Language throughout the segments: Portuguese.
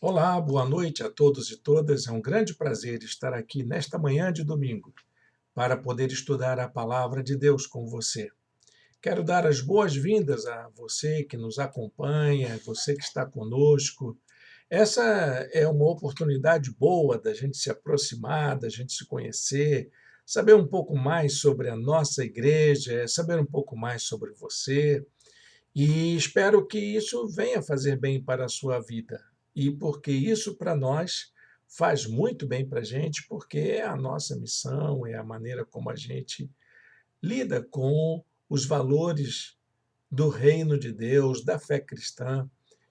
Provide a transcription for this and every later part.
Olá, boa noite a todos e todas. É um grande prazer estar aqui nesta manhã de domingo para poder estudar a palavra de Deus com você. Quero dar as boas-vindas a você que nos acompanha, você que está conosco. Essa é uma oportunidade boa da gente se aproximar, da gente se conhecer, saber um pouco mais sobre a nossa igreja, saber um pouco mais sobre você. E espero que isso venha fazer bem para a sua vida. E porque isso para nós faz muito bem para a gente, porque é a nossa missão, é a maneira como a gente lida com os valores do reino de Deus, da fé cristã,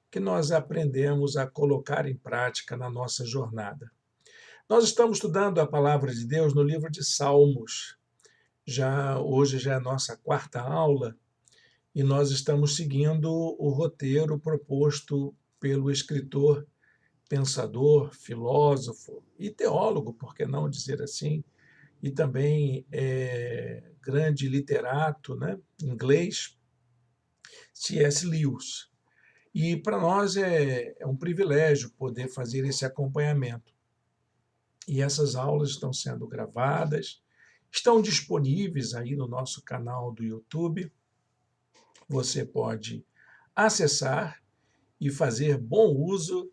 que nós aprendemos a colocar em prática na nossa jornada. Nós estamos estudando a palavra de Deus no livro de Salmos. Hoje já é a nossa quarta aula e nós estamos seguindo o roteiro proposto pelo escritor, pensador, filósofo e teólogo, por que não dizer assim, e também grande literato, né, inglês, C.S. Lewis. E para nós é um privilégio poder fazer esse acompanhamento. E essas aulas estão sendo gravadas, estão disponíveis aí no nosso canal do YouTube. Você pode acessar e fazer bom uso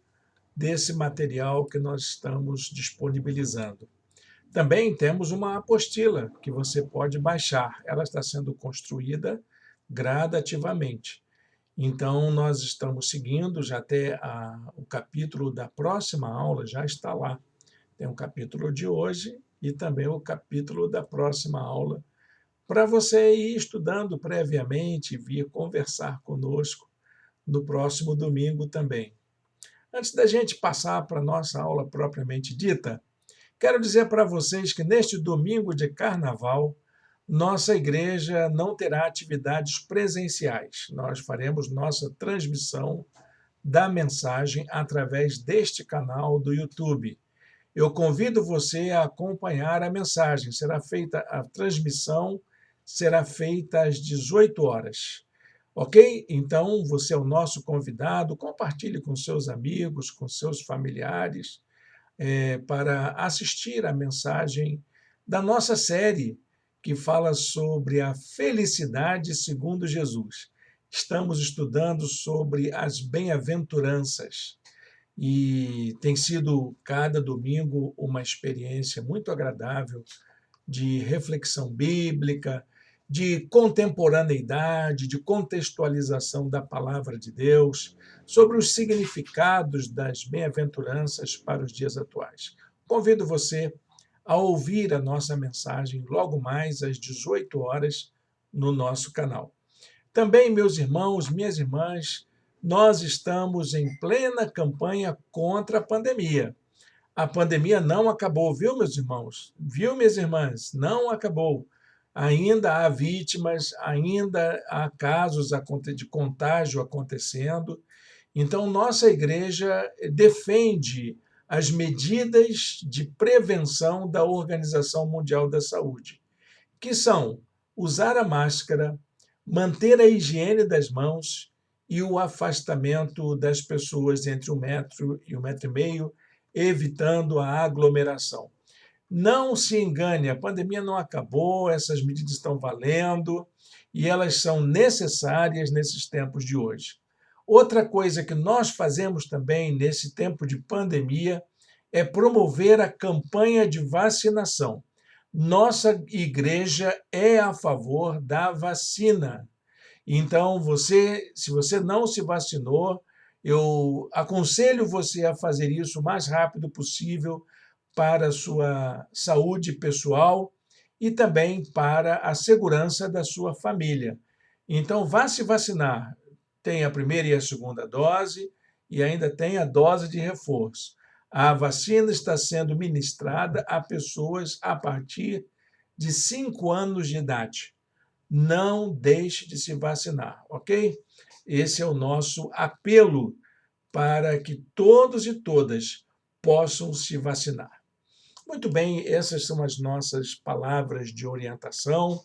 desse material que nós estamos disponibilizando. Também temos uma apostila que você pode baixar. Ela está sendo construída gradativamente. Então, nós estamos seguindo, já até o capítulo da próxima aula já está lá. Tem o capítulo de hoje e também o capítulo da próxima aula, para você ir estudando previamente e vir conversar conosco no próximo domingo também. Antes da gente passar para a nossa aula propriamente dita, quero dizer para vocês que neste domingo de carnaval, nossa igreja não terá atividades presenciais. Nós faremos nossa transmissão da mensagem através deste canal do YouTube. Eu convido você a acompanhar a mensagem. A transmissão será feita às 18 horas. Ok? Então, você é o nosso convidado. Compartilhe com seus amigos, com seus familiares, para assistir a mensagem da nossa série que fala sobre a felicidade segundo Jesus. Estamos estudando sobre as bem-aventuranças e tem sido cada domingo uma experiência muito agradável de reflexão bíblica, de contemporaneidade, de contextualização da palavra de Deus, sobre os significados das bem-aventuranças para os dias atuais. Convido você a ouvir a nossa mensagem logo mais às 18 horas no nosso canal. Também, meus irmãos, minhas irmãs, nós estamos em plena campanha contra a pandemia. A pandemia não acabou, viu, meus irmãos? Viu, minhas irmãs? Não acabou. Ainda há vítimas, ainda há casos de contágio acontecendo. Então, nossa igreja defende as medidas de prevenção da Organização Mundial da Saúde, que são usar a máscara, manter a higiene das mãos e o afastamento das pessoas entre 1 metro e 1,5 metro, evitando a aglomeração. Não se engane, a pandemia não acabou, essas medidas estão valendo e elas são necessárias nesses tempos de hoje. Outra coisa que nós fazemos também nesse tempo de pandemia é promover a campanha de vacinação. Nossa igreja é a favor da vacina. Então, se você não se vacinou, eu aconselho você a fazer isso o mais rápido possível para a sua saúde pessoal e também para a segurança da sua família. Então, vá se vacinar. Tem a primeira e a segunda dose e ainda tem a dose de reforço. A vacina está sendo ministrada a pessoas a partir de 5 anos de idade. Não deixe de se vacinar, ok? Esse é o nosso apelo para que todos e todas possam se vacinar. Muito bem, essas são as nossas palavras de orientação.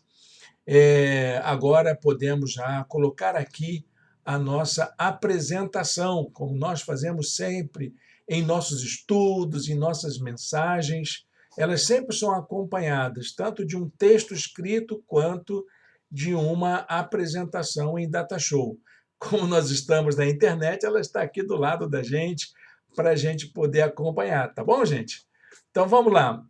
Agora podemos já colocar aqui a nossa apresentação, como nós fazemos sempre em nossos estudos, em nossas mensagens, elas sempre são acompanhadas tanto de um texto escrito quanto de uma apresentação em data show. Como nós estamos na internet, ela está aqui do lado da gente para a gente poder acompanhar, tá bom, gente? Então vamos lá.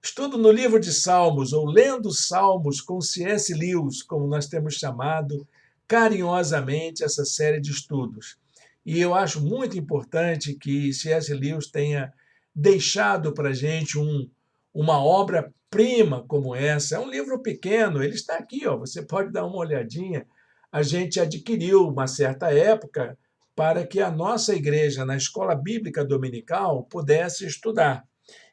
Estudo no livro de Salmos, ou lendo Salmos com C.S. Lewis, como nós temos chamado carinhosamente essa série de estudos. E eu acho muito importante que C.S. Lewis tenha deixado para a gente uma obra-prima como essa. É um livro pequeno, ele está aqui, ó, você pode dar uma olhadinha. A gente adquiriu uma certa época para que a nossa igreja, na escola bíblica dominical, pudesse estudar.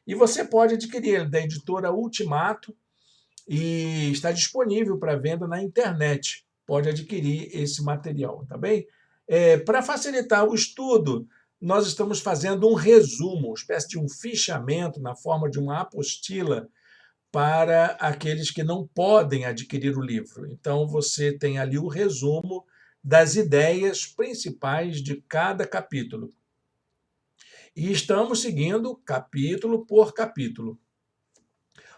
E você pode adquirir ele da editora Ultimato e está disponível para venda na internet. Pode adquirir esse material, tá bem? Para facilitar o estudo, nós estamos fazendo um resumo, uma espécie de um fichamento na forma de uma apostila para aqueles que não podem adquirir o livro. Então, você tem ali o resumo das ideias principais de cada capítulo. E estamos seguindo capítulo por capítulo.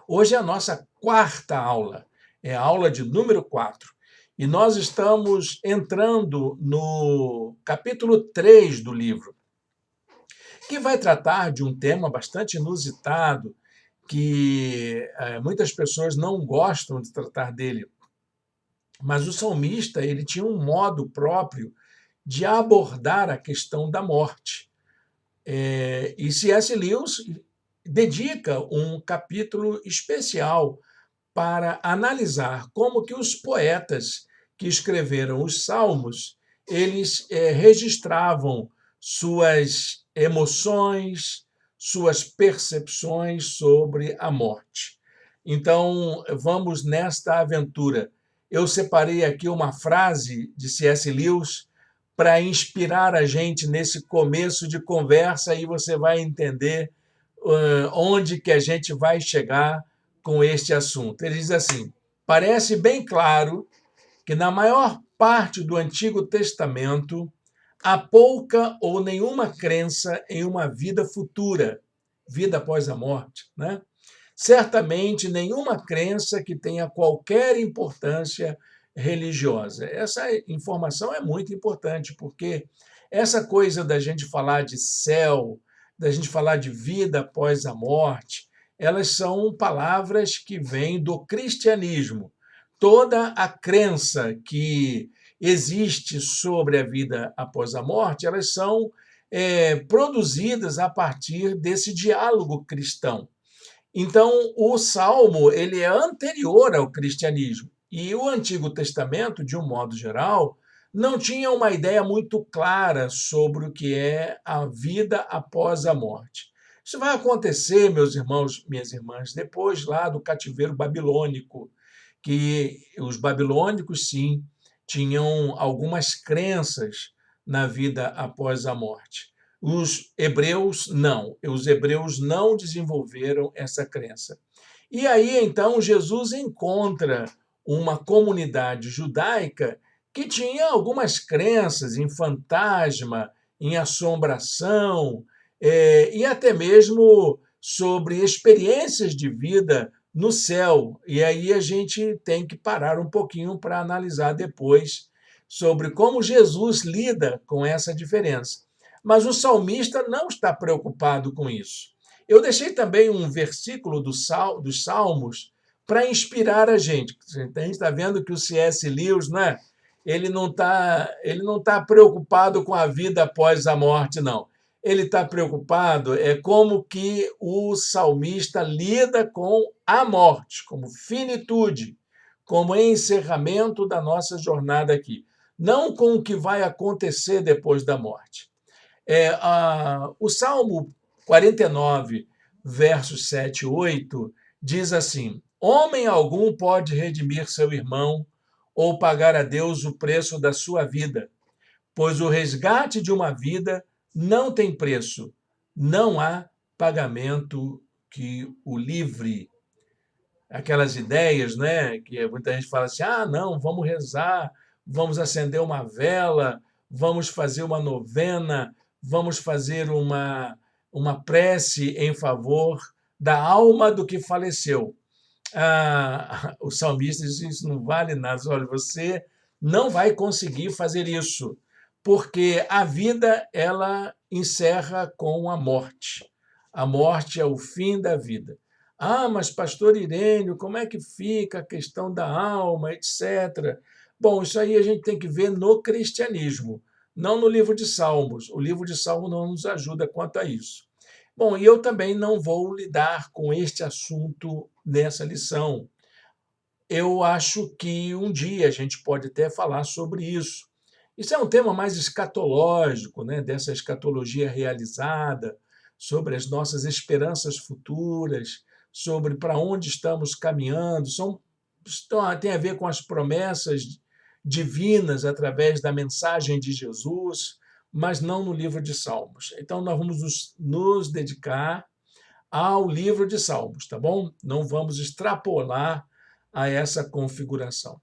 Hoje é a nossa quarta aula, é a aula de número 4. E nós estamos entrando no capítulo 3 do livro, que vai tratar de um tema bastante inusitado, que muitas pessoas não gostam de tratar dele. Mas o salmista ele tinha um modo próprio de abordar a questão da morte. E C.S. Lewis dedica um capítulo especial para analisar como que os poetas que escreveram os Salmos, eles registravam suas emoções, suas percepções sobre a morte. Então, vamos nesta aventura. Eu separei aqui uma frase de C.S. Lewis para inspirar a gente nesse começo de conversa e você vai entender onde que a gente vai chegar com este assunto. Ele diz assim: parece bem claro que na maior parte do Antigo Testamento há pouca ou nenhuma crença em uma vida futura, vida após a morte, né? Certamente nenhuma crença que tenha qualquer importância religiosa. Essa informação é muito importante, porque essa coisa da gente falar de céu, da gente falar de vida após a morte, elas são palavras que vêm do cristianismo. Toda a crença que existe sobre a vida após a morte, elas são produzidas a partir desse diálogo cristão. Então, o Salmo ele é anterior ao cristianismo. E o Antigo Testamento, de um modo geral, não tinha uma ideia muito clara sobre o que é a vida após a morte. Isso vai acontecer, meus irmãos, minhas irmãs, depois lá do cativeiro babilônico, que os babilônicos, sim, tinham algumas crenças na vida após a morte. Os hebreus não desenvolveram essa crença. E aí, então, Jesus encontra uma comunidade judaica que tinha algumas crenças em fantasma, em assombração, e até mesmo sobre experiências de vida no céu. E aí a gente tem que parar um pouquinho para analisar depois sobre como Jesus lida com essa diferença. Mas o salmista não está preocupado com isso. Eu deixei também um versículo dos Salmos para inspirar a gente. A gente está vendo que o C.S. Lewis, né, ele não tá preocupado com a vida após a morte, não. Ele está preocupado como que o salmista lida com a morte, como finitude, como encerramento da nossa jornada aqui. Não com o que vai acontecer depois da morte. O Salmo 49, versos 7 e 8, diz assim: homem algum pode redimir seu irmão ou pagar a Deus o preço da sua vida, pois o resgate de uma vida não tem preço, não há pagamento que o livre. Aquelas ideias, né, que muita gente fala assim: ah, não, vamos rezar, vamos acender uma vela, vamos fazer uma novena, vamos fazer uma prece em favor da alma do que faleceu. O salmista diz: isso não vale nada. Olha, você não vai conseguir fazer isso, porque a vida ela encerra com a morte. A morte é o fim da vida. Mas pastor Irênio, como é que fica a questão da alma, etc. Bom, isso aí a gente tem que ver no cristianismo, não no livro de Salmos. O livro de Salmos não nos ajuda quanto a isso. Bom, e eu também não vou lidar com este assunto nessa lição. Eu acho que um dia a gente pode até falar sobre isso. Isso é um tema mais escatológico, né? Dessa escatologia realizada, sobre as nossas esperanças futuras, sobre para onde estamos caminhando. Tem a ver com as promessas divinas através da mensagem de Jesus, mas não no livro de Salmos. Então, nós vamos nos dedicar ao livro de Salmos, tá bom? Não vamos extrapolar a essa configuração.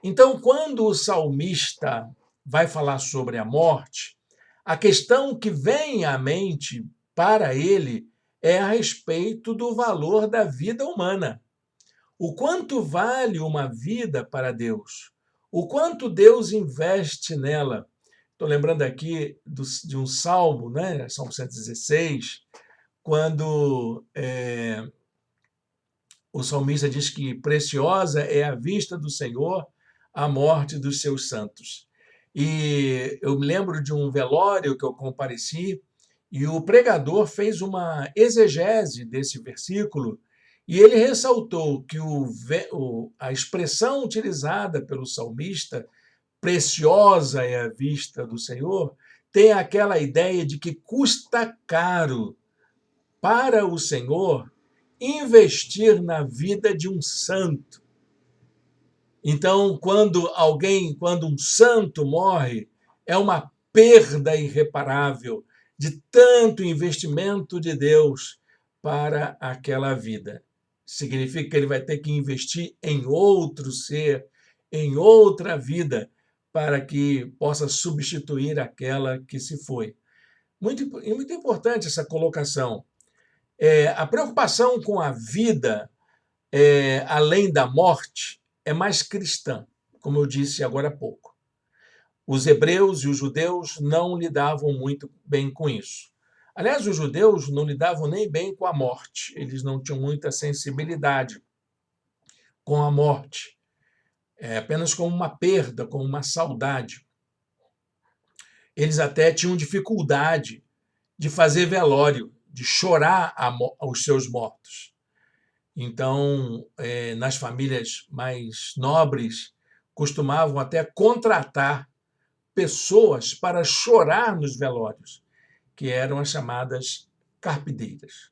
Então, quando o salmista vai falar sobre a morte, a questão que vem à mente para ele é a respeito do valor da vida humana. O quanto vale uma vida para Deus? O quanto Deus investe nela? Estou lembrando aqui de um salmo, né? Salmo 116, quando o salmista diz que preciosa é a vista do Senhor, a morte dos seus santos. E eu me lembro de um velório que eu compareci, e o pregador fez uma exegese desse versículo, e ele ressaltou que a expressão utilizada pelo salmista, preciosa é a vista do Senhor, tem aquela ideia de que custa caro para o Senhor investir na vida de um santo. Então, quando um santo morre, é uma perda irreparável de tanto investimento de Deus para aquela vida. Significa que ele vai ter que investir em outro ser, em outra vida, para que possa substituir aquela que se foi. Muito importante essa colocação. A preocupação com a vida além da morte é mais cristã, como eu disse agora há pouco. Os hebreus e os judeus não lidavam muito bem com isso. Aliás, os judeus não lidavam nem bem com a morte, eles não tinham muita sensibilidade com a morte, apenas como uma perda, como uma saudade. Eles até tinham dificuldade de fazer velório, de chorar aos seus mortos. Então, nas famílias mais nobres, costumavam até contratar pessoas para chorar nos velórios, que eram as chamadas carpideiras.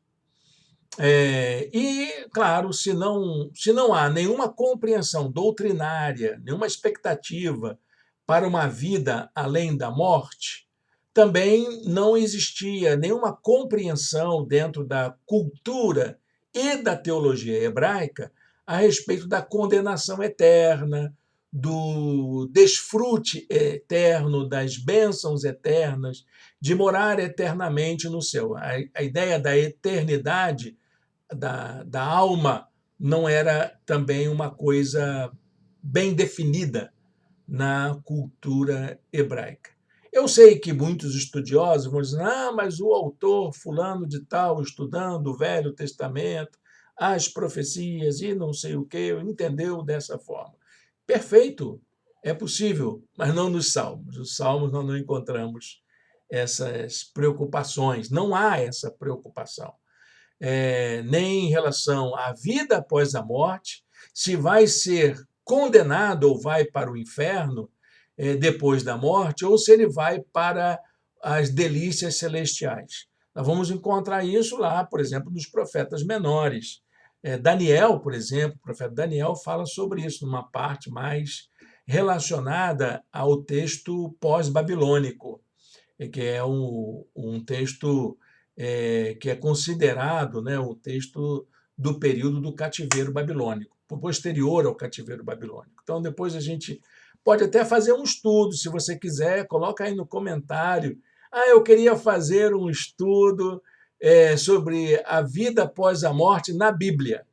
E, claro, se não há nenhuma compreensão doutrinária, nenhuma expectativa para uma vida além da morte, também não existia nenhuma compreensão dentro da cultura e da teologia hebraica a respeito da condenação eterna, do desfrute eterno, das bênçãos eternas, de morar eternamente no céu. A ideia da eternidade da alma não era também uma coisa bem definida na cultura hebraica. Eu sei que muitos estudiosos vão dizer: mas o autor fulano de tal, estudando o Velho Testamento, as profecias e não sei o que, entendeu dessa forma. Perfeito, é possível, mas não nos Salmos. Nos Salmos nós não encontramos essas preocupações, não há essa preocupação. Nem em relação à vida após a morte, se vai ser condenado ou vai para o inferno depois da morte, ou se ele vai para as delícias celestiais. Nós vamos encontrar isso lá, por exemplo, nos profetas menores. Daniel, por exemplo, o profeta Daniel fala sobre isso numa parte mais relacionada ao texto pós-babilônico, que é um texto que é considerado, né, o texto do período do cativeiro babilônico, posterior ao cativeiro babilônico. Então, depois a gente pode até fazer um estudo, se você quiser, coloca aí no comentário eu queria fazer um estudo sobre a vida após a morte na Bíblia.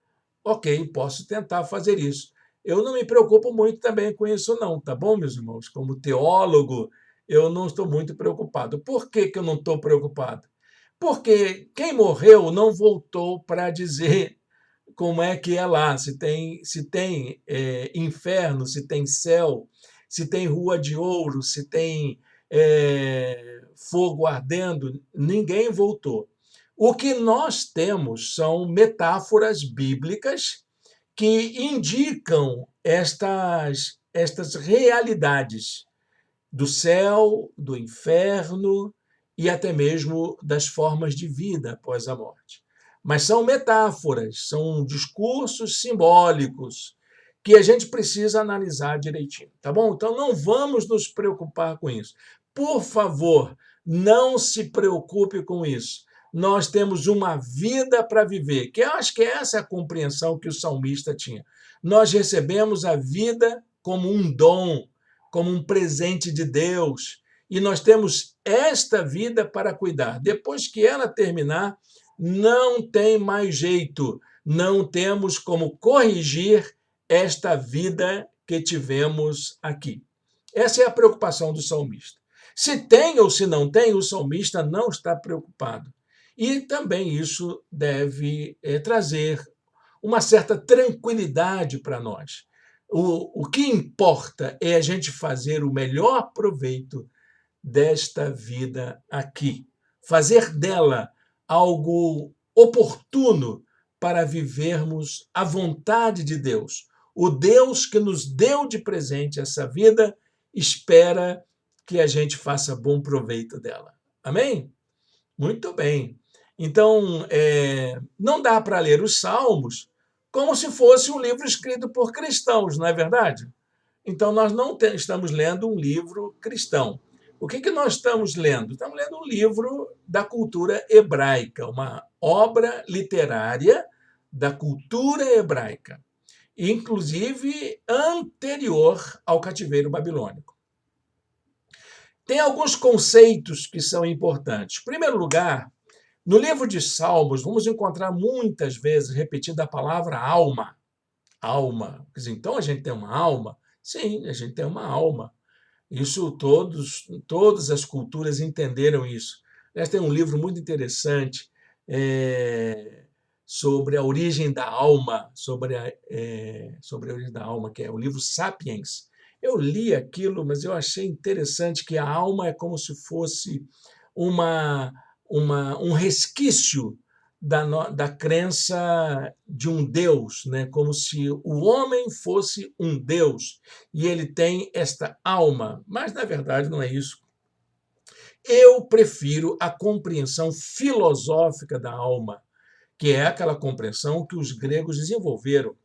Ok, posso tentar fazer isso. Eu não me preocupo muito também com isso, não, tá bom, meus irmãos? Como teólogo, eu não estou muito preocupado. Por que, que eu não estou preocupado? Porque quem morreu não voltou para dizer como é que é lá, se tem inferno, se tem céu, se tem rua de ouro, se tem fogo ardendo, ninguém voltou. O que nós temos são metáforas bíblicas que indicam estas realidades do céu, do inferno e até mesmo das formas de vida após a morte. Mas são metáforas, são discursos simbólicos que a gente precisa analisar direitinho, tá bom? Então não vamos nos preocupar com isso. Por favor, não se preocupe com isso. Nós temos uma vida para viver, que eu acho que essa é a compreensão que o salmista tinha. Nós recebemos a vida como um dom, como um presente de Deus, e nós temos esta vida para cuidar. Depois que ela terminar, não tem mais jeito, não temos como corrigir esta vida que tivemos aqui. Essa é a preocupação do salmista. Se tem ou se não tem, o salmista não está preocupado. E também isso deve trazer uma certa tranquilidade para nós. O que importa é a gente fazer o melhor proveito desta vida aqui, fazer dela algo oportuno para vivermos a vontade de Deus. O Deus que nos deu de presente essa vida espera que a gente faça bom proveito dela. Amém? Muito bem. Então, não dá para ler os Salmos como se fosse um livro escrito por cristãos, não é verdade? Então, nós não estamos lendo um livro cristão. O que nós estamos lendo? Estamos lendo um livro da cultura hebraica, uma obra literária da cultura hebraica, inclusive anterior ao cativeiro babilônico. Tem alguns conceitos que são importantes. Em primeiro lugar, no livro de Salmos, vamos encontrar muitas vezes repetida a palavra alma. Alma. Quer dizer, então a gente tem uma alma? Sim, a gente tem uma alma. Isso todas as culturas entenderam isso. Aliás, tem um livro muito interessante sobre a origem da alma, sobre a origem da alma, que é o livro Sapiens. Eu li aquilo, mas eu achei interessante que a alma é como se fosse um resquício da crença de um Deus, né? Como se o homem fosse um Deus e ele tem esta alma, mas na verdade não é isso. Eu prefiro a compreensão filosófica da alma, que é aquela compreensão que os gregos desenvolveram.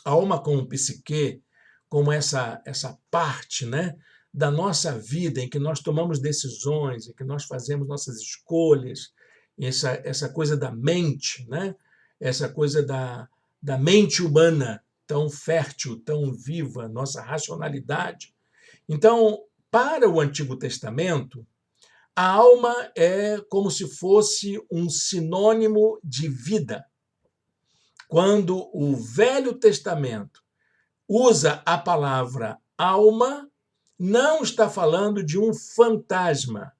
A alma como psique, como essa parte, né, da nossa vida em que nós tomamos decisões, em que nós fazemos nossas escolhas, essa coisa da mente, né, essa coisa da mente humana tão fértil, tão viva, nossa racionalidade. Então, para o Antigo Testamento, a alma é como se fosse um sinônimo de vida. Quando o Velho Testamento usa a palavra alma, não está falando de um fantasma,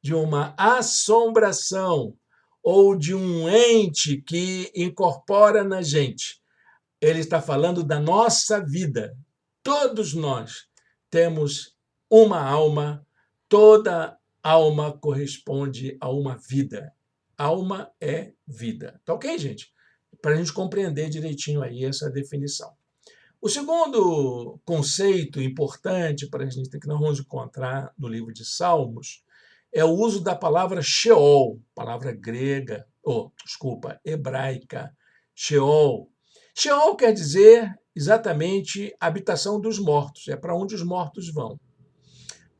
de uma assombração ou de um ente que incorpora na gente. Ele está falando da nossa vida. Todos nós temos uma alma, toda alma corresponde a uma vida. Alma é vida. Tá ok, gente? Para a gente compreender direitinho aí essa definição. O segundo conceito importante para a gente que nós vamos encontrar no livro de Salmos é o uso da palavra Sheol, palavra grega, hebraica, Sheol. Sheol quer dizer exatamente habitação dos mortos, é para onde os mortos vão.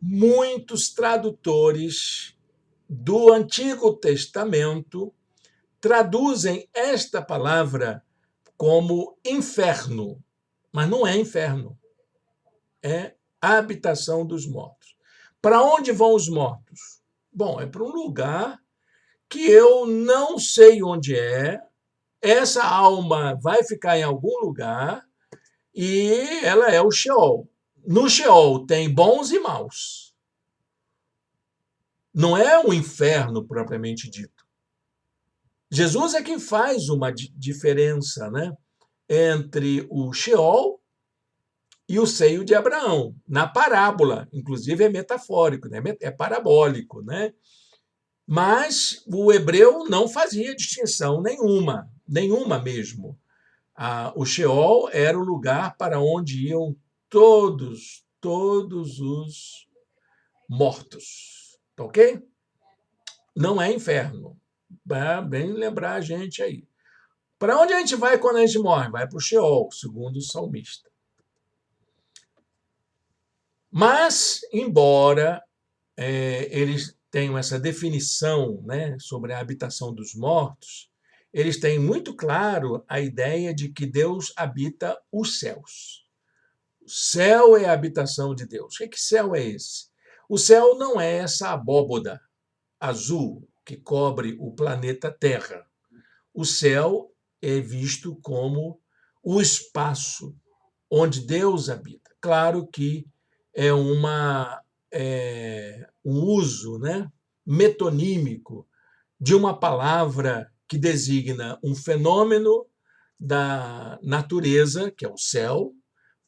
Muitos tradutores do Antigo Testamento traduzem esta palavra como inferno, mas não é inferno, é habitação dos mortos. Para onde vão os mortos? Bom, é para um lugar que eu não sei onde é. Essa alma vai ficar em algum lugar e ela é o Sheol. No Sheol tem bons e maus. Não é um inferno propriamente dito. Jesus é quem faz uma diferença, né, entre o Sheol e o seio de Abraão. Na parábola, inclusive é metafórico, né, é parabólico, né? Mas o hebreu não fazia distinção nenhuma mesmo. O Sheol era o lugar para onde iam todos os mortos. Tá ok? Não é inferno. Bem lembrar a gente aí. Para onde a gente vai quando a gente morre? Vai para o Sheol, segundo o salmista. Mas, embora eles tenham essa definição, né, sobre a habitação dos mortos, eles têm muito claro a ideia de que Deus habita os céus. O céu é a habitação de Deus. Que céu é esse? O céu não é essa abóboda azul que cobre o planeta Terra. O céu é visto como o espaço onde Deus habita. Claro que é um uso, né, metonímico de uma palavra que designa um fenômeno da natureza, que é o céu,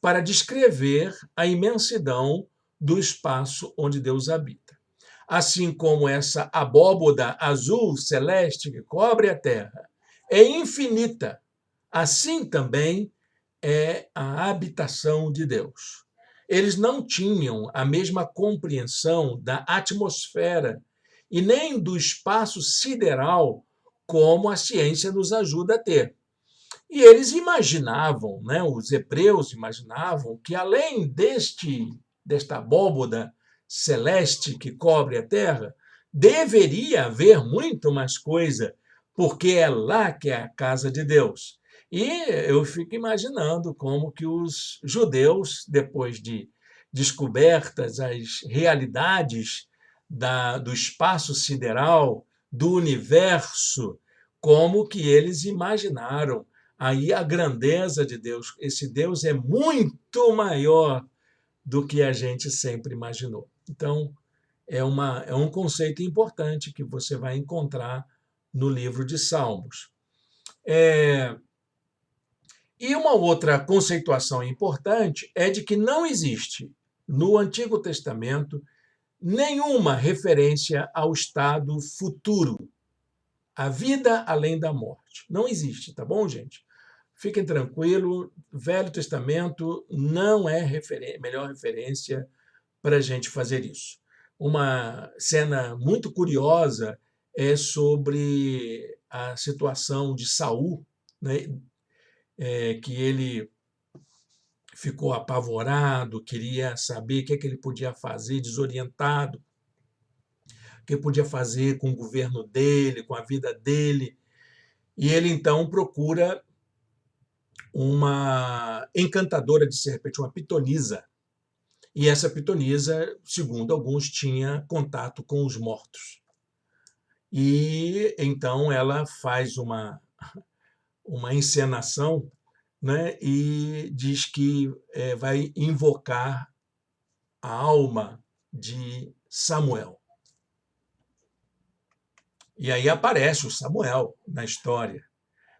para descrever a imensidão do espaço onde Deus habita. Assim como essa abóboda azul celeste que cobre a terra é infinita, assim também é a habitação de Deus. Eles não tinham a mesma compreensão da atmosfera e nem do espaço sideral como a ciência nos ajuda a ter. E eles imaginavam, né, os hebreus imaginavam que além desta abóboda celeste que cobre a terra, deveria haver muito mais coisa, porque é lá que é a casa de Deus. E eu fico imaginando como que os judeus, depois de descobertas as realidades do espaço sideral, do universo, como que eles imaginaram aí a grandeza de Deus. Esse Deus é muito maior do que a gente sempre imaginou. Então, é um conceito importante que você vai encontrar no livro de Salmos. E uma outra conceituação importante é de que não existe no Antigo Testamento nenhuma referência ao estado futuro, a vida além da morte. Não existe, tá bom, gente? Fiquem tranquilos, Velho Testamento não é melhor referência para a gente fazer isso. Uma cena muito curiosa é sobre a situação de Saul, né? Que ele ficou apavorado, queria saber o que ele podia fazer, desorientado, o que ele podia fazer com o governo dele, com a vida dele. E ele então procura uma encantadora de serpente, uma pitonisa. E essa pitonisa, segundo alguns, tinha contato com os mortos. E então ela faz uma encenação, né, e diz que vai invocar a alma de Samuel. E aí aparece o Samuel na história.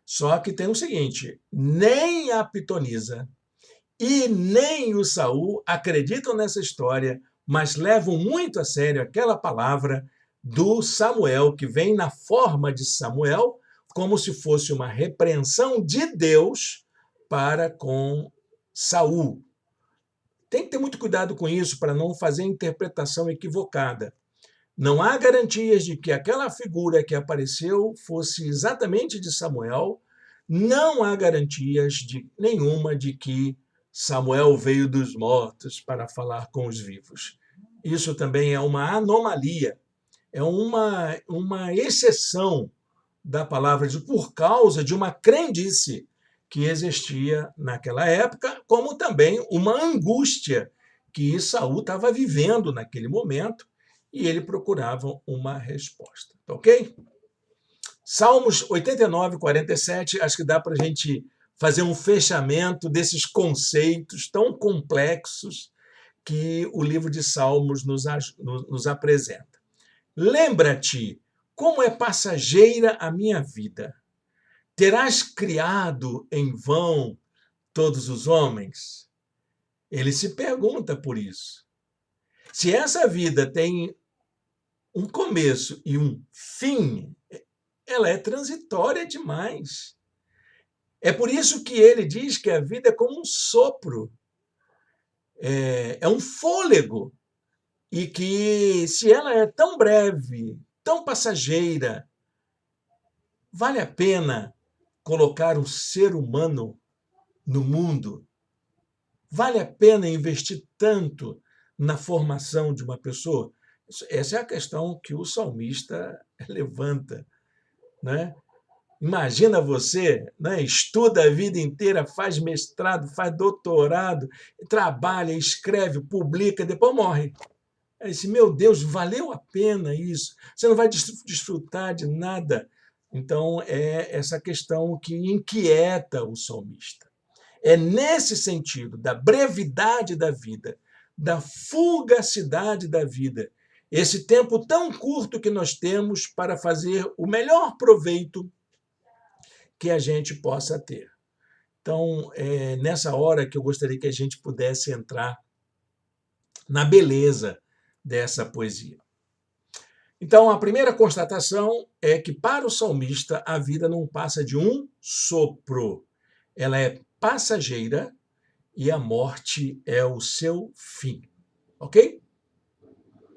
Só que tem o seguinte, nem a pitonisa e nem o Saul acreditam nessa história, mas levam muito a sério aquela palavra do Samuel, que vem na forma de Samuel, como se fosse uma repreensão de Deus para com Saul. Tem que ter muito cuidado com isso para não fazer interpretação equivocada. Não há garantias de que aquela figura que apareceu fosse exatamente de Samuel, não há garantias nenhuma de que Samuel veio dos mortos para falar com os vivos. Isso também é uma anomalia, é uma exceção da palavra de por causa de uma crendice que existia naquela época, como também uma angústia que Saul estava vivendo naquele momento e ele procurava uma resposta. Tá ok? Salmos 89, 47, acho que dá para a gente fazer um fechamento desses conceitos tão complexos que o livro de Salmos nos apresenta. Lembra-te como é passageira a minha vida. Terás criado em vão todos os homens? Ele se pergunta por isso. Se essa vida tem um começo e um fim, ela é transitória demais. É por isso que ele diz que a vida é como um sopro, é um fôlego, e que se ela é tão breve, tão passageira, vale a pena colocar um ser humano no mundo? Vale a pena investir tanto na formação de uma pessoa? Essa é a questão que o salmista levanta, né? Imagina você, né, estuda a vida inteira, faz mestrado, faz doutorado, trabalha, escreve, publica, depois morre. Aí disse, meu Deus, valeu a pena isso? Você não vai desfrutar de nada. Então, é essa questão que inquieta o salmista. É nesse sentido da brevidade da vida, da fugacidade da vida, esse tempo tão curto que nós temos para fazer o melhor proveito que a gente possa ter. Então, é nessa hora que eu gostaria que a gente pudesse entrar na beleza dessa poesia. Então, a primeira constatação é que, para o salmista, a vida não passa de um sopro. Ela é passageira e a morte é o seu fim. Ok?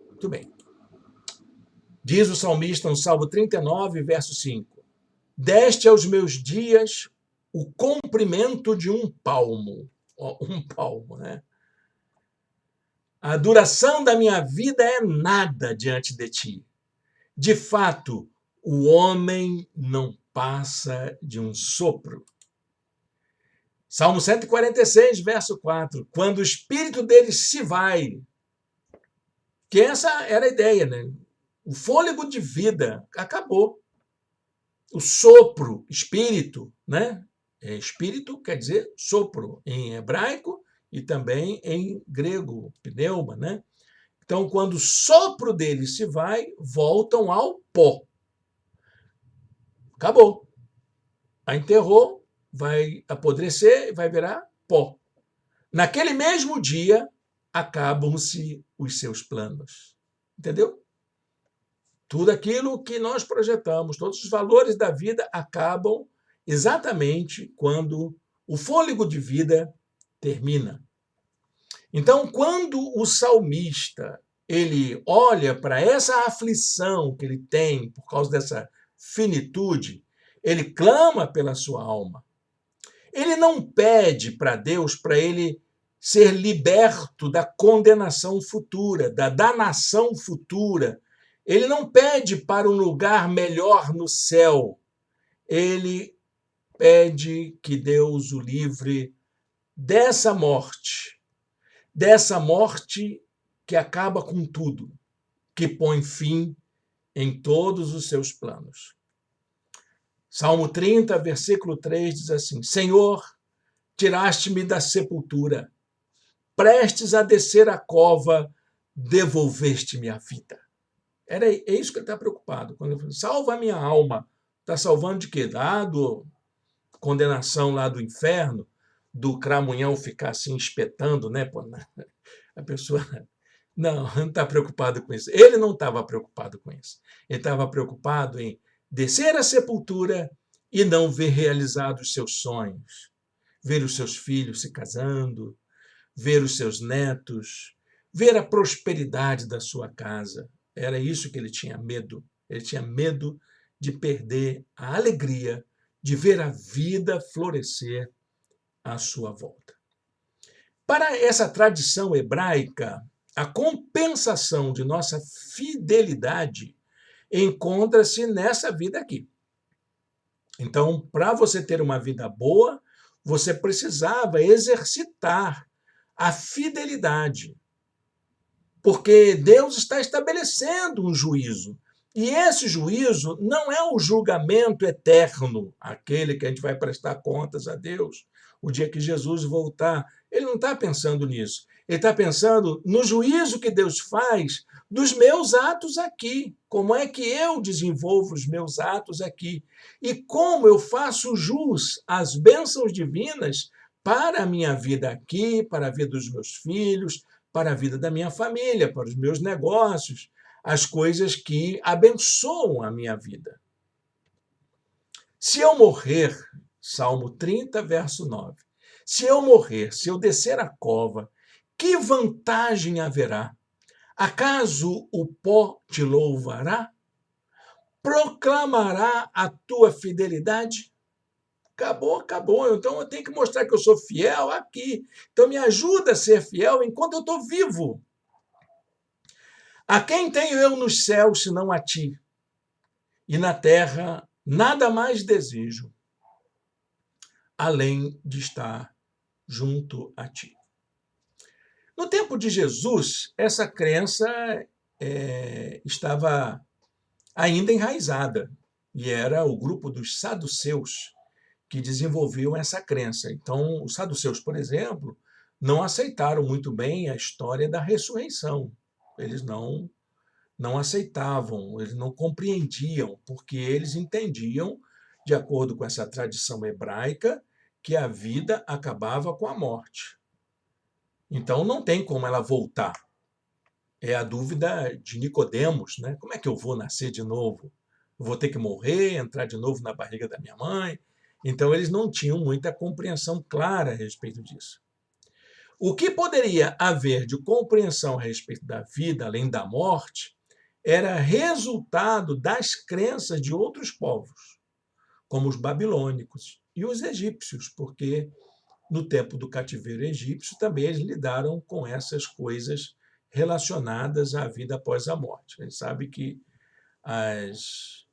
Muito bem. Diz o salmista no Salmo 39, verso 5. Deste aos meus dias o comprimento de um palmo. Um palmo, né? A duração da minha vida é nada diante de ti. De fato, o homem não passa de um sopro. Salmo 146, verso 4. Quando o espírito dele se vai, que essa era a ideia, né? O fôlego de vida acabou. O sopro, espírito, né? Espírito quer dizer sopro em hebraico e também em grego, pneuma, né? Então, quando o sopro dele se vai, voltam ao pó. Acabou. A enterrou, vai apodrecer e vai virar pó. Naquele mesmo dia, acabam-se os seus planos. Entendeu? Tudo aquilo que nós projetamos, todos os valores da vida acabam exatamente quando o fôlego de vida termina. Então, quando o salmista ele olha para essa aflição que ele tem por causa dessa finitude, ele clama pela sua alma. Ele não pede para Deus para ele ser liberto da condenação futura, da danação futura. Ele não pede para um lugar melhor no céu. Ele pede que Deus o livre dessa morte que acaba com tudo, que põe fim em todos os seus planos. Salmo 30, versículo 3 diz assim: Senhor, tiraste-me da sepultura, prestes a descer a cova, devolveste-me a vida. É isso que ele está preocupado. Quando ele fala, salva a minha alma. Está salvando de quê? Da condenação lá do inferno, do cramunhão ficar assim espetando, né? A pessoa não está preocupado com isso. Ele não estava preocupado com isso. Ele estava preocupado em descer à sepultura e não ver realizados os seus sonhos, ver os seus filhos se casando, ver os seus netos, ver a prosperidade da sua casa. Era isso que ele tinha medo. Ele tinha medo de perder a alegria de ver a vida florescer à sua volta. Para essa tradição hebraica, a compensação de nossa fidelidade encontra-se nessa vida aqui. Então, para você ter uma vida boa, você precisava exercitar a fidelidade. porque Deus está estabelecendo um juízo. E esse juízo não é o julgamento eterno, aquele que a gente vai prestar contas a Deus o dia que Jesus voltar. Ele não está pensando nisso. Ele está pensando no juízo que Deus faz dos meus atos aqui. Como é que eu desenvolvo os meus atos aqui? E como eu faço jus às bênçãos divinas para a minha vida aqui, para a vida dos meus filhos, para a vida da minha família, para os meus negócios, as coisas que abençoam a minha vida. Se eu morrer, Salmo 30, verso 9, se eu morrer, se eu descer a cova, que vantagem haverá? Acaso o pó te louvará? Proclamará a tua fidelidade? Acabou, acabou. Então eu tenho que mostrar que eu sou fiel aqui. Então me ajuda a ser fiel enquanto eu estou vivo. A quem tenho eu nos céus, senão a ti? E na terra nada mais desejo, além de estar junto a ti. No tempo de Jesus, essa crença estava ainda enraizada, e era o grupo dos saduceus que desenvolveu essa crença. Então, os saduceus, por exemplo, não aceitaram muito bem a história da ressurreição. Eles não aceitavam, eles não compreendiam, porque eles entendiam, de acordo com essa tradição hebraica, que a vida acabava com a morte. Então não tem como ela voltar. É a dúvida de Nicodemos, né? Como é que eu vou nascer de novo? Eu vou ter que morrer, entrar de novo na barriga da minha mãe? Então eles não tinham muita compreensão clara a respeito disso. O que poderia haver de compreensão a respeito da vida além da morte era resultado das crenças de outros povos, como os babilônicos e os egípcios, porque no tempo do cativeiro egípcio também eles lidaram com essas coisas relacionadas à vida após a morte. A gente sabe que as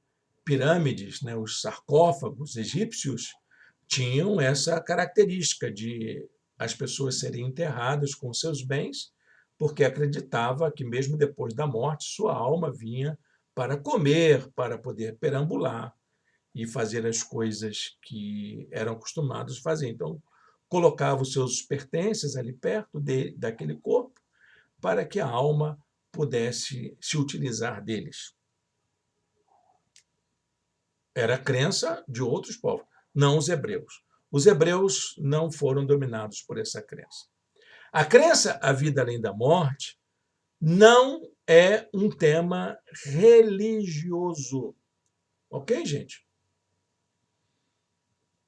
pirâmides, né, os sarcófagos egípcios, tinham essa característica de as pessoas serem enterradas com seus bens, porque acreditava que mesmo depois da morte sua alma vinha para comer, para poder perambular e fazer as coisas que eram acostumados a fazer. Então, colocava os seus pertences ali perto daquele corpo para que a alma pudesse se utilizar deles. Era a crença de outros povos, não os hebreus. Os hebreus não foram dominados por essa crença. A crença à vida além da morte não é um tema religioso. Ok, gente?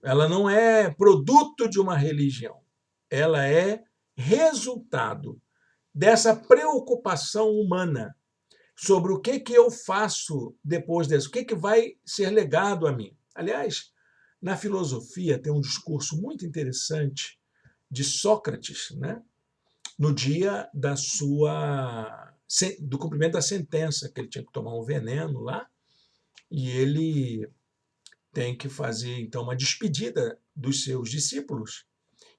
Ela não é produto de uma religião. Ela é resultado dessa preocupação humana sobre o que eu faço depois disso, o que vai ser legado a mim. Aliás, na filosofia tem um discurso muito interessante de Sócrates, né? No dia do cumprimento da sentença, que ele tinha que tomar um veneno lá, e ele tem que fazer, então, uma despedida dos seus discípulos.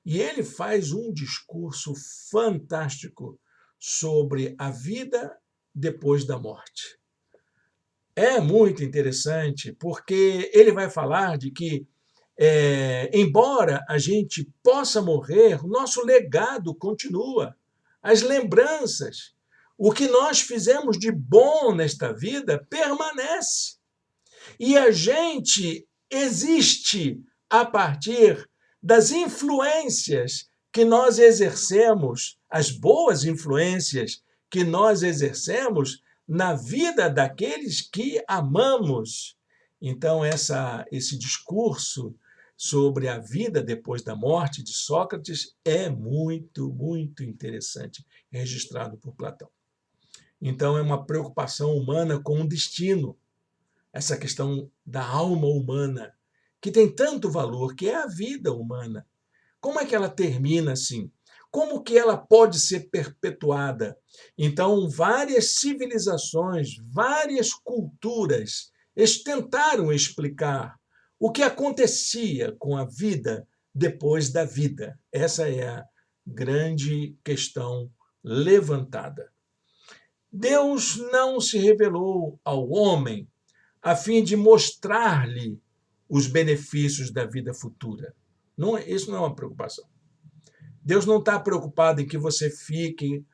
E ele faz um discurso fantástico sobre a vida depois da morte. É muito interessante, porque ele vai falar de que, embora a gente possa morrer, o nosso legado continua. As lembranças, o que nós fizemos de bom nesta vida permanece. E a gente existe a partir das influências que nós exercemos, as boas influências que nós exercemos na vida daqueles que amamos. Então, esse discurso sobre a vida depois da morte de Sócrates é muito, muito interessante, registrado por Platão. Então, é uma preocupação humana com o destino, essa questão da alma humana, que tem tanto valor, que é a vida humana. Como é que ela termina assim? Como que ela pode ser perpetuada? Então, várias civilizações, várias culturas tentaram explicar o que acontecia com a vida depois da vida. Essa é a grande questão levantada. Deus não se revelou ao homem a fim de mostrar-lhe os benefícios da vida futura. Não, isso não é uma preocupação. Deus não está preocupado em que você fique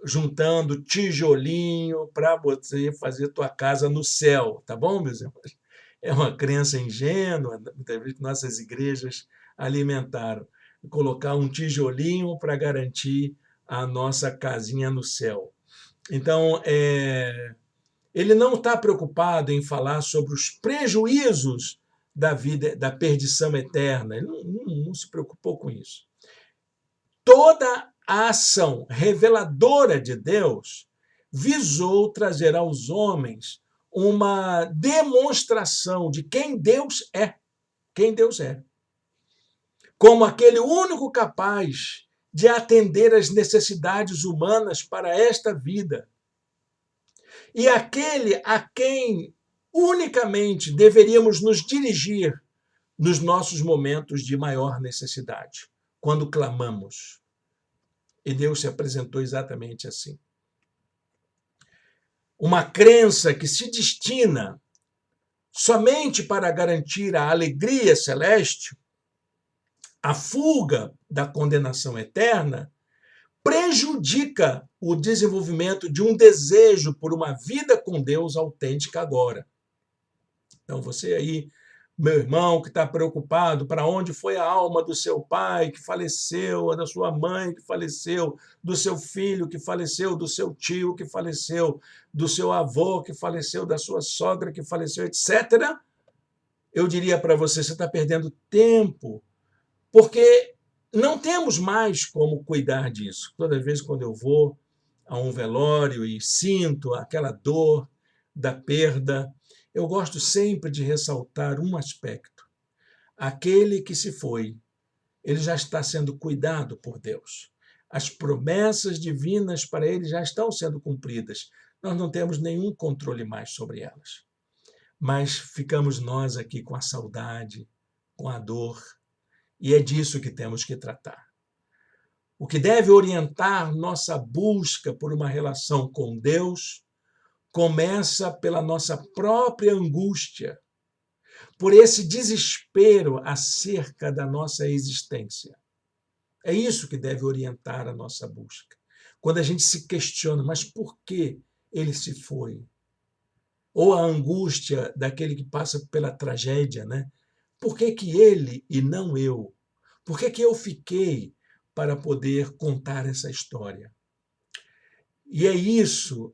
juntando tijolinho para você fazer tua casa no céu, tá bom, meus irmãos? É uma crença ingênua, muitas vezes que nossas igrejas alimentaram. Colocar um tijolinho para garantir a nossa casinha no céu. Então, ele não está preocupado em falar sobre os prejuízos da vida, da perdição eterna. Ele não se preocupou com isso. Toda a ação reveladora de Deus visou trazer aos homens uma demonstração de quem Deus é. Quem Deus é. Como aquele único capaz de atender às necessidades humanas para esta vida. E aquele a quem unicamente deveríamos nos dirigir nos nossos momentos de maior necessidade, quando clamamos. E Deus se apresentou exatamente assim. Uma crença que se destina somente para garantir a alegria celeste, a fuga da condenação eterna, prejudica o desenvolvimento de um desejo por uma vida com Deus autêntica agora. Então, você aí, meu irmão, que está preocupado para onde foi a alma do seu pai que faleceu, da sua mãe que faleceu, do seu filho que faleceu, do seu tio que faleceu, do seu avô que faleceu, da sua sogra que faleceu, etc., eu diria para você, você está perdendo tempo, porque não temos mais como cuidar disso. Toda vez quando eu vou a um velório e sinto aquela dor da perda, eu gosto sempre de ressaltar um aspecto. Aquele que se foi, ele já está sendo cuidado por Deus. As promessas divinas para ele já estão sendo cumpridas. Nós não temos nenhum controle mais sobre elas. Mas ficamos nós aqui com a saudade, com a dor, e é disso que temos que tratar. O que deve orientar nossa busca por uma relação com Deus começa pela nossa própria angústia, por esse desespero acerca da nossa existência. É isso que deve orientar a nossa busca. Quando a gente se questiona, mas por que ele se foi? Ou a angústia daquele que passa pela tragédia, né? Por que ele e não eu? Por que eu fiquei para poder contar essa história? E é isso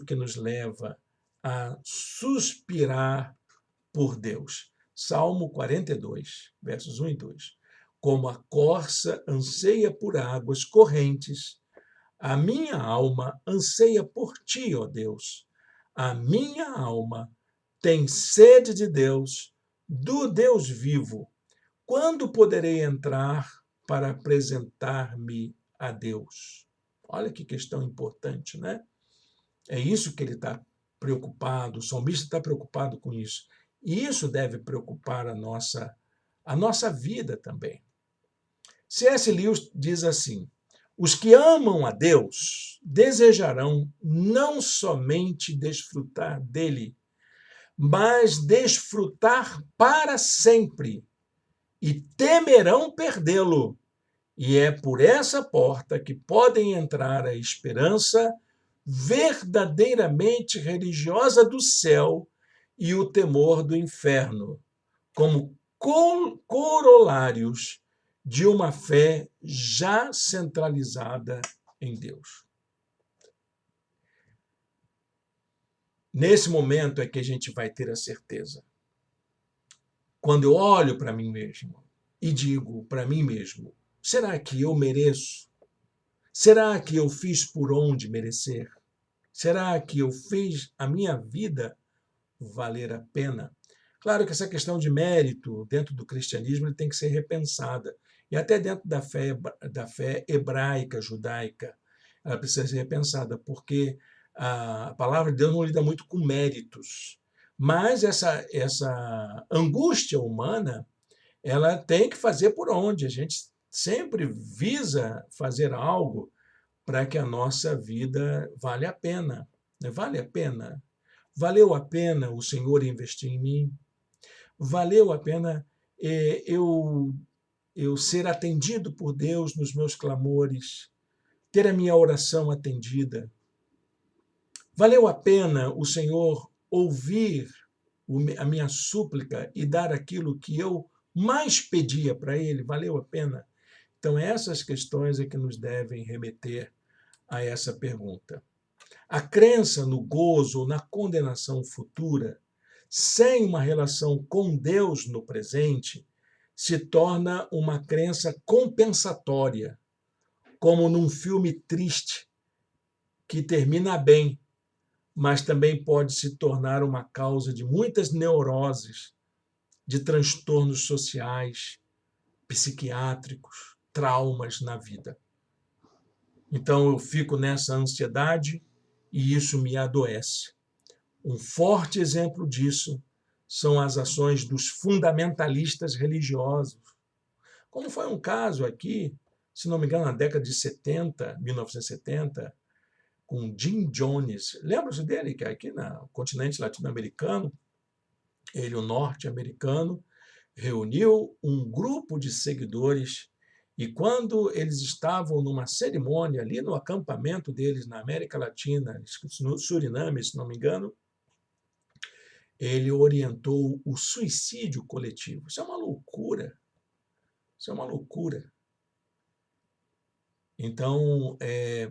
que nos leva a suspirar por Deus. Salmo 42, versos 1 e 2. Como a corça anseia por águas correntes, a minha alma anseia por ti, ó Deus. A minha alma tem sede de Deus, do Deus vivo. Quando poderei entrar para apresentar-me a Deus? Olha que questão importante, né? É isso que ele está preocupado, o salmista está preocupado com isso. E isso deve preocupar a nossa vida também. C.S. Lewis diz assim: os que amam a Deus desejarão não somente desfrutar dele, mas desfrutar para sempre, e temerão perdê-lo. E é por essa porta que podem entrar a esperança verdadeiramente religiosa do céu e o temor do inferno, como corolários de uma fé já centralizada em Deus. Nesse momento é que a gente vai ter a certeza. Quando eu olho para mim mesmo e digo para mim mesmo, será que eu mereço? Será que eu fiz por onde merecer? Será que eu fiz a minha vida valer a pena? Claro que essa questão de mérito dentro do cristianismo tem que ser repensada. E até dentro da fé hebraica, judaica, ela precisa ser repensada, porque a palavra de Deus não lida muito com méritos. Mas essa angústia humana, ela tem que fazer por onde. A gente sempre visa fazer algo para que a nossa vida valha a pena. Né? Vale a pena. Valeu a pena o Senhor investir em mim? Valeu a pena eu ser atendido por Deus nos meus clamores, ter a minha oração atendida? Valeu a pena o Senhor ouvir a minha súplica e dar aquilo que eu mais pedia para Ele? Valeu a pena? Então, essas questões é que nos devem remeter a essa pergunta. A crença no gozo ou na condenação futura, sem uma relação com Deus no presente, se torna uma crença compensatória, como num filme triste que termina bem, mas também pode se tornar uma causa de muitas neuroses, de transtornos sociais, psiquiátricos, traumas na vida. Então eu fico nessa ansiedade e isso me adoece. Um forte exemplo disso são as ações dos fundamentalistas religiosos, como foi um caso aqui, se não me engano, na década de 70, 1970, com Jim Jones. Lembra-se dele, que aqui no continente latino-americano, ele, o norte-americano, reuniu um grupo de seguidores e quando eles estavam numa cerimônia ali no acampamento deles na América Latina, no Suriname, se não me engano, ele orientou o suicídio coletivo. Isso é uma loucura. Isso é uma loucura. Então,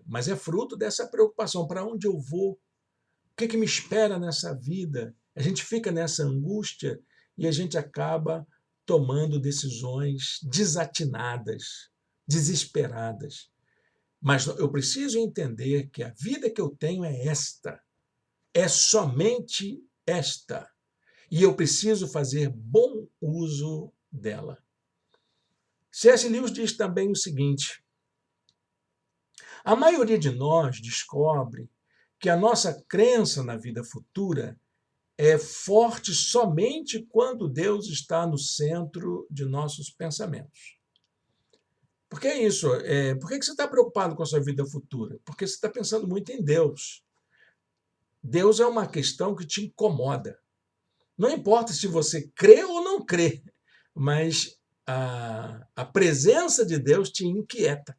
mas é fruto dessa preocupação. Para onde eu vou? O que me espera nessa vida? A gente fica nessa angústia e a gente acaba tomando decisões desatinadas, desesperadas. Mas eu preciso entender que a vida que eu tenho é esta, é somente esta, e eu preciso fazer bom uso dela. C.S. Lewis diz também o seguinte: a maioria de nós descobre que a nossa crença na vida futura é forte somente quando Deus está no centro de nossos pensamentos. Por que isso? Por que você está preocupado com a sua vida futura? Porque você está pensando muito em Deus. Deus é uma questão que te incomoda. Não importa se você crê ou não crê, mas a presença de Deus te inquieta.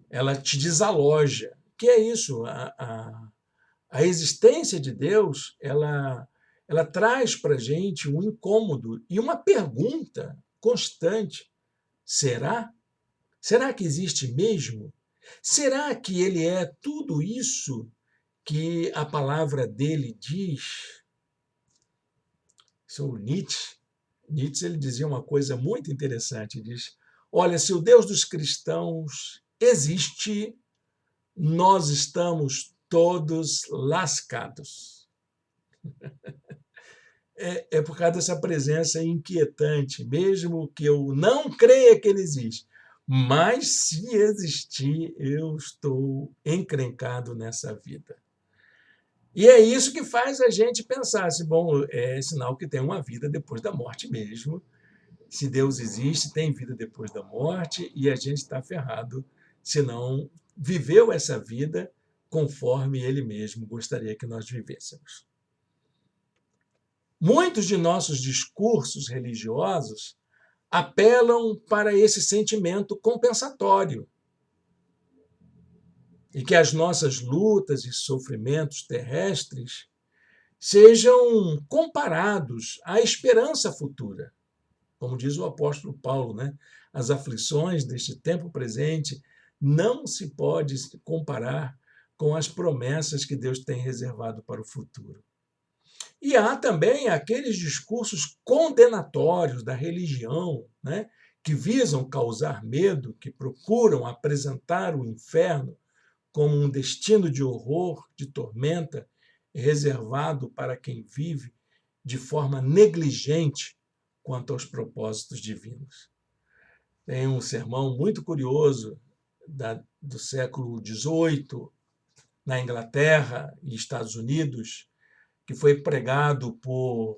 Ela te desaloja. O que é isso? A existência de Deus, ela traz para a gente um incômodo e uma pergunta constante. Será? Será que existe mesmo? Será que ele é tudo isso que a palavra dele diz? Isso é o Nietzsche. Nietzsche ele dizia uma coisa muito interessante. Diz: olha, se o Deus dos cristãos existe, nós estamos todos lascados. É por causa dessa presença inquietante, mesmo que eu não creia que ele existe. Mas, se existir, eu estou encrencado nessa vida. E é isso que faz a gente pensar assim, bom, é sinal que tem uma vida depois da morte mesmo. Se Deus existe, tem vida depois da morte e a gente está ferrado se não viveu essa vida conforme ele mesmo gostaria que nós vivêssemos. Muitos de nossos discursos religiosos apelam para esse sentimento compensatório e que as nossas lutas e sofrimentos terrestres sejam comparados à esperança futura. Como diz o apóstolo Paulo, né? As aflições deste tempo presente não se pode comparar com as promessas que Deus tem reservado para o futuro. E há também aqueles discursos condenatórios da religião, né? Que visam causar medo, que procuram apresentar o inferno como um destino de horror, de tormenta, reservado para quem vive de forma negligente quanto aos propósitos divinos. Tem um sermão muito curioso do século XVIII, na Inglaterra e Estados Unidos, que foi pregado por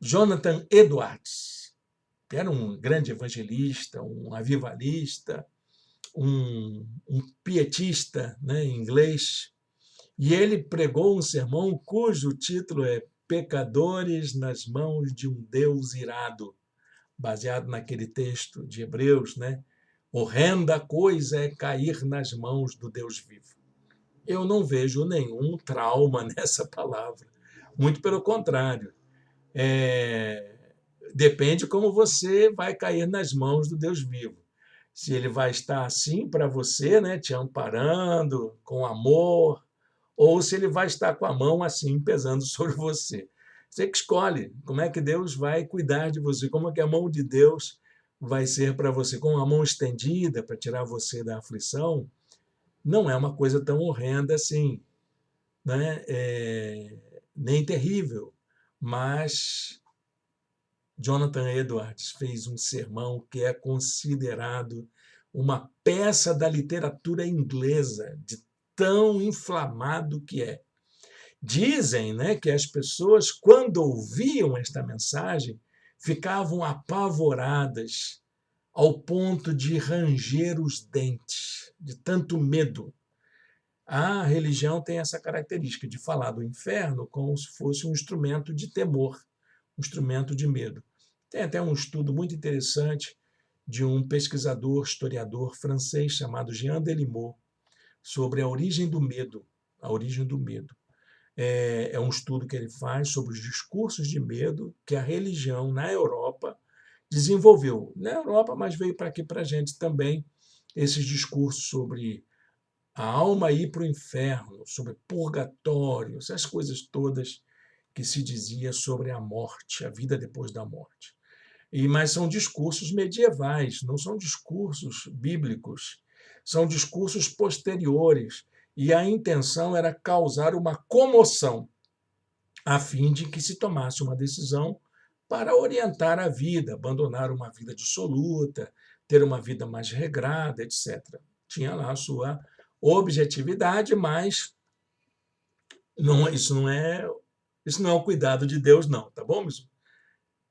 Jonathan Edwards. era um grande evangelista, um avivalista, um pietista, né, em inglês, e ele pregou um sermão cujo título é Pecadores nas mãos de um Deus irado, baseado naquele texto de Hebreus, né? Horrenda coisa é cair nas mãos do Deus vivo. Eu não vejo nenhum trauma nessa palavra. Muito pelo contrário. Depende como você vai cair nas mãos do Deus vivo. Se ele vai estar assim para você, né, te amparando, com amor, ou se ele vai estar com a mão assim, pesando sobre você. Você que escolhe como é que Deus vai cuidar de você, como é que a mão de Deus vai ser para você, com a mão estendida para tirar você da aflição, não é uma coisa tão horrenda assim, né? Nem terrível, mas Jonathan Edwards fez um sermão que é considerado uma peça da literatura inglesa, de tão inflamado que é. Dizem, né, que as pessoas, quando ouviam esta mensagem, ficavam apavoradas ao ponto de ranger os dentes, de tanto medo. A religião tem essa característica de falar do inferno como se fosse um instrumento de temor, um instrumento de medo. Tem até um estudo muito interessante de um pesquisador, historiador francês chamado Jean Delimot, sobre a origem do medo. A origem do medo. É um estudo que ele faz sobre os discursos de medo que a religião na Europa desenvolveu. Na Europa, mas veio para aqui para a gente também, esses discursos sobre a alma ir para o inferno, sobre purgatório, essas coisas todas que se dizia sobre a morte, a vida depois da morte. Mas são discursos medievais, não são discursos bíblicos, são discursos posteriores. E a intenção era causar uma comoção, a fim de que se tomasse uma decisão para orientar a vida, abandonar uma vida dissoluta, ter uma vida mais regrada, etc. Tinha lá a sua objetividade, mas isso não é o cuidado de Deus, não, tá bom, mesmo?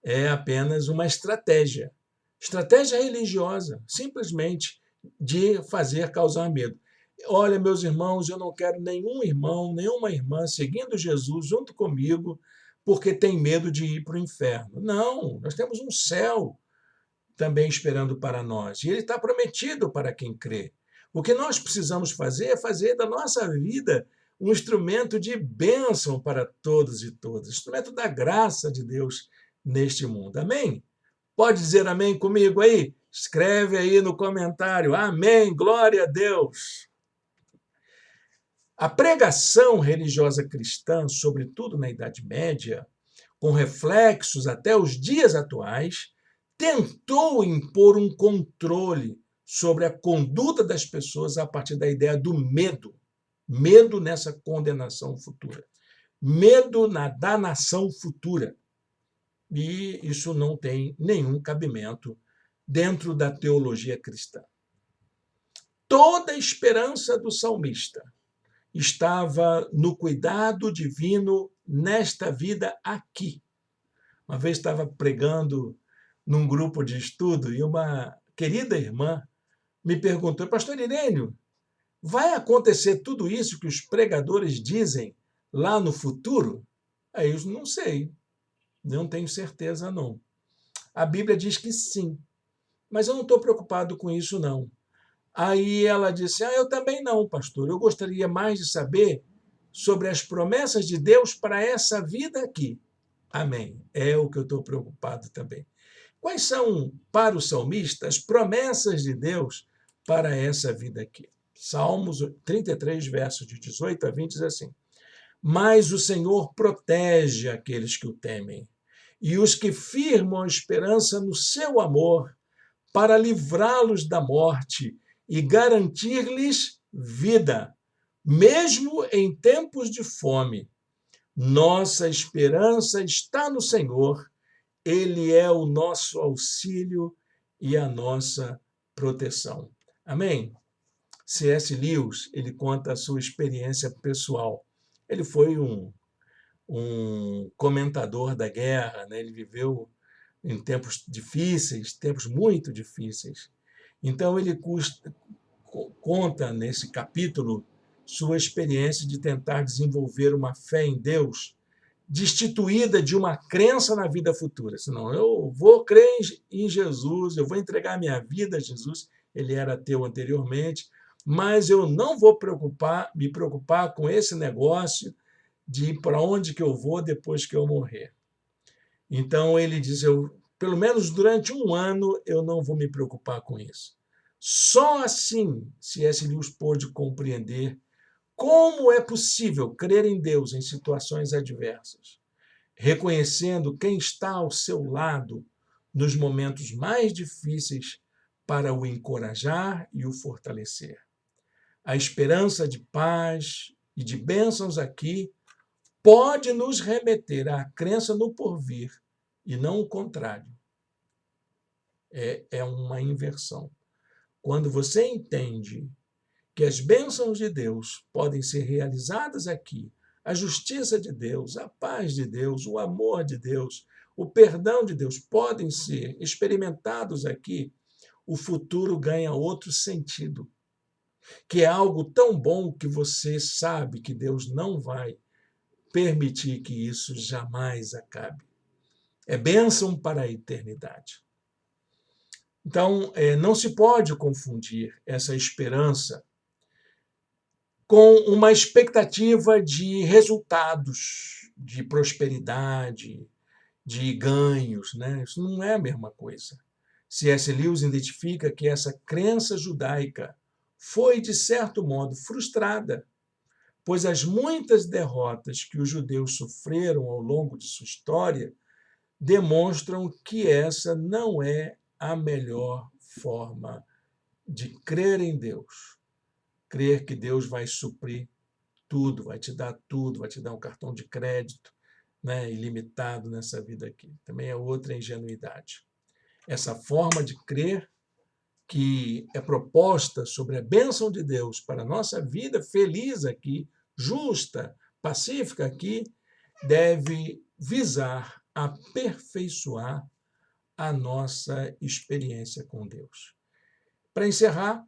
É apenas uma estratégia. Estratégia religiosa, simplesmente de fazer causar medo. Olha, meus irmãos, eu não quero nenhum irmão, nenhuma irmã seguindo Jesus junto comigo porque tem medo de ir para o inferno. Não, nós temos um céu também esperando para nós. E ele está prometido para quem crê. O que nós precisamos fazer é fazer da nossa vida um instrumento de bênção para todos e todas, instrumento da graça de Deus neste mundo. Amém? Pode dizer amém comigo aí? Escreve aí no comentário. Amém, glória a Deus. A pregação religiosa cristã, sobretudo na Idade Média, com reflexos até os dias atuais, tentou impor um controle sobre a conduta das pessoas a partir da ideia do medo. Medo nessa condenação futura. Medo na danação futura. E isso não tem nenhum cabimento dentro da teologia cristã. Toda a esperança do salmista estava no cuidado divino nesta vida aqui. Uma vez estava pregando num grupo de estudo e uma querida irmã me perguntou: Pastor Irênio, vai acontecer tudo isso que os pregadores dizem lá no futuro? Aí eu não sei, não tenho certeza não. A Bíblia diz que sim, mas eu não estou preocupado com isso não. Aí ela disse: eu também não, pastor. Eu gostaria mais de saber sobre as promessas de Deus para essa vida aqui. Amém. É o que eu estou preocupado também. Quais são, para o salmista, as promessas de Deus para essa vida aqui? Salmos 33, versos de 18 a 20, diz assim: Mas o Senhor protege aqueles que o temem, e os que firmam a esperança no seu amor, para livrá-los da morte e garantir-lhes vida, mesmo em tempos de fome. Nossa esperança está no Senhor, Ele é o nosso auxílio e a nossa proteção. Amém? C.S. Lewis, ele conta a sua experiência pessoal. Ele foi um comentador da guerra, né? Ele viveu em tempos difíceis, tempos muito difíceis. Então, ele conta nesse capítulo sua experiência de tentar desenvolver uma fé em Deus destituída de uma crença na vida futura. Senão, eu vou crer em Jesus, eu vou entregar minha vida a Jesus. Ele era ateu anteriormente, mas eu não vou me preocupar com esse negócio de para onde que eu vou depois que eu morrer. Então ele diz, pelo menos durante um ano eu não vou me preocupar com isso. Só assim C.S. Lewis pôde compreender como é possível crer em Deus em situações adversas, reconhecendo quem está ao seu lado nos momentos mais difíceis para o encorajar e o fortalecer. A esperança de paz e de bênçãos aqui pode nos remeter à crença no porvir e não o contrário. É uma inversão. Quando você entende que as bênçãos de Deus podem ser realizadas aqui, a justiça de Deus, a paz de Deus, o amor de Deus, o perdão de Deus podem ser experimentados aqui, o futuro ganha outro sentido, que é algo tão bom que você sabe que Deus não vai permitir que isso jamais acabe. É bênção para a eternidade. Então, não se pode confundir essa esperança com uma expectativa de resultados, de prosperidade, de ganhos, né? Isso não é a mesma coisa. C.S. Lewis identifica que essa crença judaica foi, de certo modo, frustrada, pois as muitas derrotas que os judeus sofreram ao longo de sua história demonstram que essa não é a melhor forma de crer em Deus. Crer que Deus vai suprir tudo, vai te dar um cartão de crédito, né, ilimitado nessa vida aqui. Também é outra ingenuidade. Essa forma de crer que é proposta sobre a bênção de Deus para a nossa vida feliz aqui, justa, pacífica aqui, deve visar aperfeiçoar a nossa experiência com Deus. Para encerrar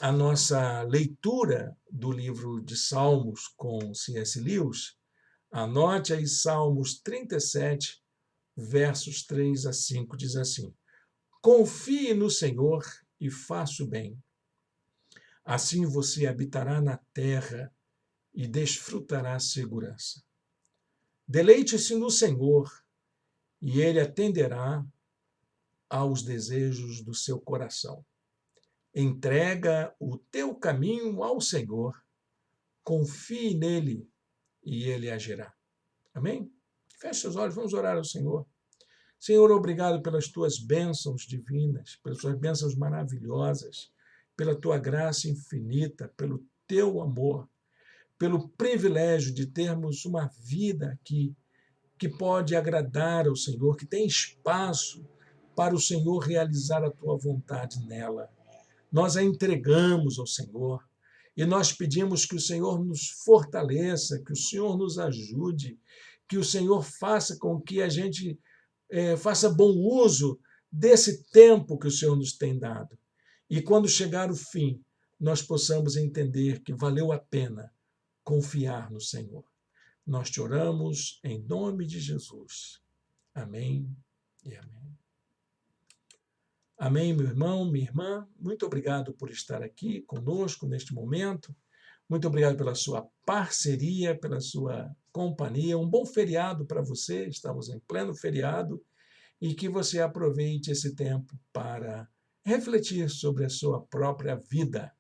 a nossa leitura do livro de Salmos com C.S. Lewis, anote aí Salmos 37, versos 3 a 5, diz assim: confie no Senhor e faça o bem. Assim você habitará na terra e desfrutará segurança. Deleite-se no Senhor e Ele atenderá aos desejos do seu coração. Entrega o teu caminho ao Senhor, confie nele e Ele agirá. Amém? Feche seus olhos, vamos orar ao Senhor. Senhor, obrigado pelas tuas bênçãos divinas, pelas tuas bênçãos maravilhosas, pela tua graça infinita, pelo teu amor, pelo privilégio de termos uma vida aqui que pode agradar ao Senhor, que tem espaço para o Senhor realizar a tua vontade nela. Nós a entregamos ao Senhor e nós pedimos que o Senhor nos fortaleça, que o Senhor nos ajude, que o Senhor faça com que a gente faça bom uso desse tempo que o Senhor nos tem dado. E quando chegar o fim, nós possamos entender que valeu a pena confiar no Senhor. Nós te oramos em nome de Jesus. Amém e amém. Amém, meu irmão, minha irmã. Muito obrigado por estar aqui conosco neste momento. Muito obrigado pela sua parceria, pela sua companhia. Um bom feriado para você. Estamos em pleno feriado. E que você aproveite esse tempo para refletir sobre a sua própria vida.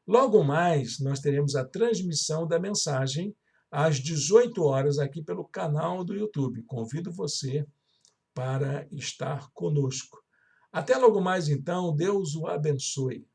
Logo mais, nós teremos a transmissão da mensagem às 18 horas aqui pelo canal do YouTube. Convido você para estar conosco. Até logo mais, então. Deus o abençoe.